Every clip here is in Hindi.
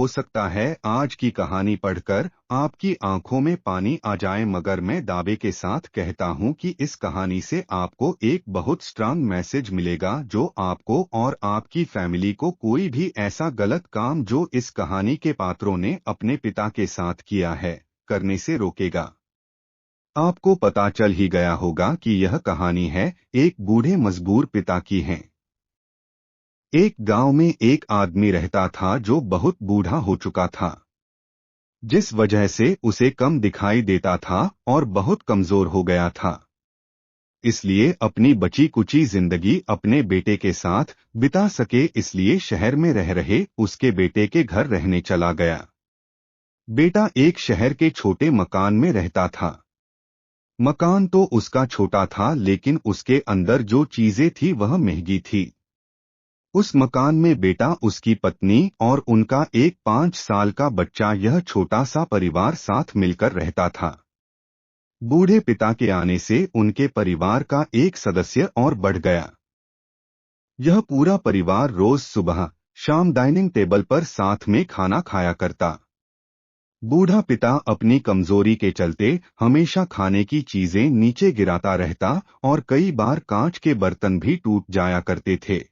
हो सकता है आज की कहानी पढ़कर आपकी आंखों में पानी आ जाए, मगर मैं दावे के साथ कहता हूं कि इस कहानी से आपको एक बहुत स्ट्रांग मैसेज मिलेगा जो आपको और आपकी फैमिली को कोई भी ऐसा गलत काम जो इस कहानी के पात्रों ने अपने पिता के साथ किया है करने से रोकेगा। आपको पता चल ही गया होगा कि यह कहानी है एक बूढ़े मजबूर पिता की है। एक गांव में एक आदमी रहता था जो बहुत बूढ़ा हो चुका था, जिस वजह से उसे कम दिखाई देता था और बहुत कमजोर हो गया था। इसलिए अपनी बची कुची जिंदगी अपने बेटे के साथ बिता सके इसलिए शहर में रह रहे उसके बेटे के घर रहने चला गया। बेटा एक शहर के छोटे मकान में रहता था। मकान तो उसका छोटा था लेकिन उसके अंदर जो चीजें थी वह महंगी थी। उस मकान में बेटा, उसकी पत्नी और उनका एक 5 साल का बच्चा, यह छोटा सा परिवार साथ मिलकर रहता था। बूढ़े पिता के आने से उनके परिवार का एक सदस्य और बढ़ गया। यह पूरा परिवार रोज सुबह शाम डाइनिंग टेबल पर साथ में खाना खाया करता। बूढ़ा पिता अपनी कमजोरी के चलते हमेशा खाने की चीजें नीचे गिराता रहता और कई बार कांच के बर्तन भी टूट जाया करते थे।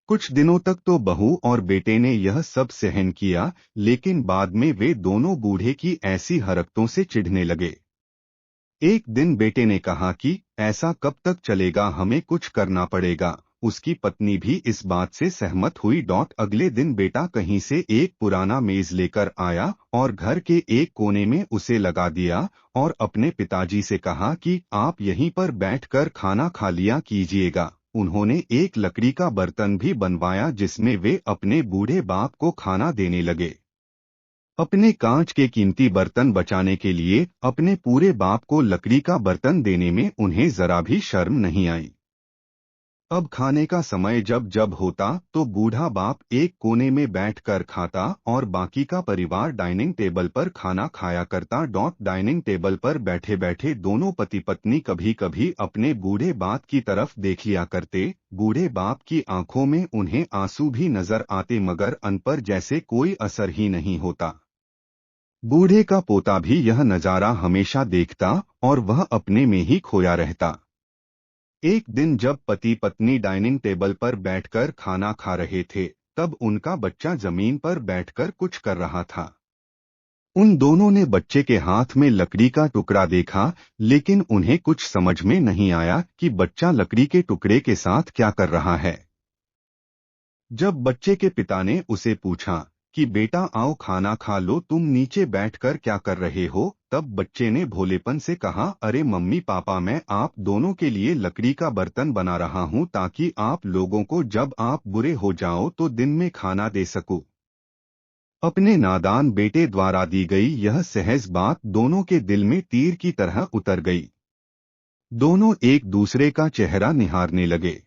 कुछ दिनों तक तो बहू और बेटे ने यह सब सहन किया, लेकिन बाद में वे दोनों बूढ़े की ऐसी हरकतों से चिढ़ने लगे। एक दिन बेटे ने कहा कि ऐसा कब तक चलेगा, हमें कुछ करना पड़ेगा। उसकी पत्नी भी इस बात से सहमत हुई। अगले दिन बेटा कहीं से एक पुराना मेज लेकर आया और घर के एक कोने में उसे लगा दिया और अपने पिताजी से कहा कि आप यहीं पर बैठकर खाना खा लिया कीजिएगा। उन्होंने एक लकड़ी का बर्तन भी बनवाया जिसमें वे अपने बूढ़े बाप को खाना देने लगे। अपने कांच के कीमती बर्तन बचाने के लिए अपने पूरे बाप को लकड़ी का बर्तन देने में उन्हें जरा भी शर्म नहीं आई। अब खाने का समय जब जब होता तो बूढ़ा बाप एक कोने में बैठकर खाता और बाकी का परिवार डाइनिंग टेबल पर खाना खाया करता। डाइनिंग टेबल पर बैठे बैठे दोनों पति पत्नी कभी कभी अपने बूढ़े बाप की तरफ देख लिया करते। बूढ़े बाप की आंखों में उन्हें आंसू भी नजर आते, मगर उन पर जैसे कोई असर ही नहीं होता। बूढ़े का पोता भी यह नजारा हमेशा देखता और वह अपने में ही खोया रहता। एक दिन जब पति पत्नी डाइनिंग टेबल पर बैठकर खाना खा रहे थे, तब उनका बच्चा जमीन पर बैठकर कुछ कर रहा था। उन दोनों ने बच्चे के हाथ में लकड़ी का टुकड़ा देखा, लेकिन उन्हें कुछ समझ में नहीं आया कि बच्चा लकड़ी के टुकड़े के साथ क्या कर रहा है। जब बच्चे के पिता ने उसे पूछा कि बेटा आओ खाना खा लो, तुम नीचे बैठकर क्या कर रहे हो, तब बच्चे ने भोलेपन से कहा, अरे मम्मी पापा, मैं आप दोनों के लिए लकड़ी का बर्तन बना रहा हूँ ताकि आप लोगों को जब आप बुरे हो जाओ तो दिन में खाना दे सकूं। अपने नादान बेटे द्वारा दी गई यह सहज बात दोनों के दिल में तीर की तरह उतर गई। दोनों एक दूसरे का चेहरा निहारने लगे।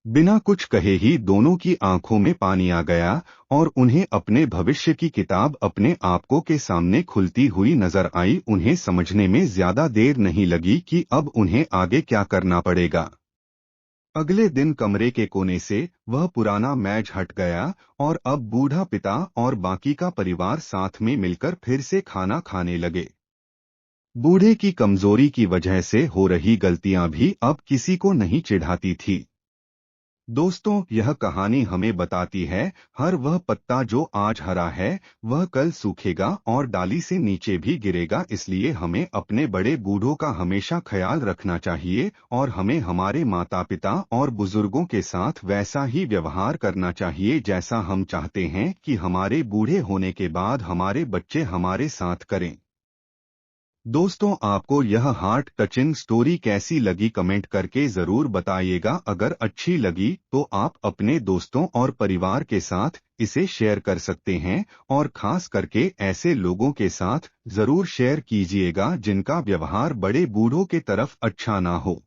बिना कुछ कहे ही दोनों की आंखों में पानी आ गया और उन्हें अपने भविष्य की किताब अपने आपको के सामने खुलती हुई नजर आई। उन्हें समझने में ज्यादा देर नहीं लगी कि अब उन्हें आगे क्या करना पड़ेगा। अगले दिन कमरे के कोने से वह पुराना मेज हट गया और अब बूढ़ा पिता और बाकी का परिवार साथ में मिलकर फिर से खाना खाने लगे। बूढ़े की कमजोरी की वजह से हो रही गलतियां भी अब किसी को नहीं चिढ़ाती थी। दोस्तों, यह कहानी हमें बताती है, हर वह पत्ता जो आज हरा है वह कल सूखेगा और डाली से नीचे भी गिरेगा। इसलिए हमें अपने बड़े बूढ़ों का हमेशा ख्याल रखना चाहिए और हमें हमारे माता पिता और बुजुर्गों के साथ वैसा ही व्यवहार करना चाहिए जैसा हम चाहते हैं कि हमारे बूढ़े होने के बाद हमारे बच्चे हमारे साथ करें। दोस्तों, आपको यह हार्ट टचिंग स्टोरी कैसी लगी कमेंट करके जरूर बताइएगा। अगर अच्छी लगी तो आप अपने दोस्तों और परिवार के साथ इसे शेयर कर सकते हैं और खास करके ऐसे लोगों के साथ जरूर शेयर कीजिएगा जिनका व्यवहार बड़े बूढ़ों के तरफ अच्छा ना हो।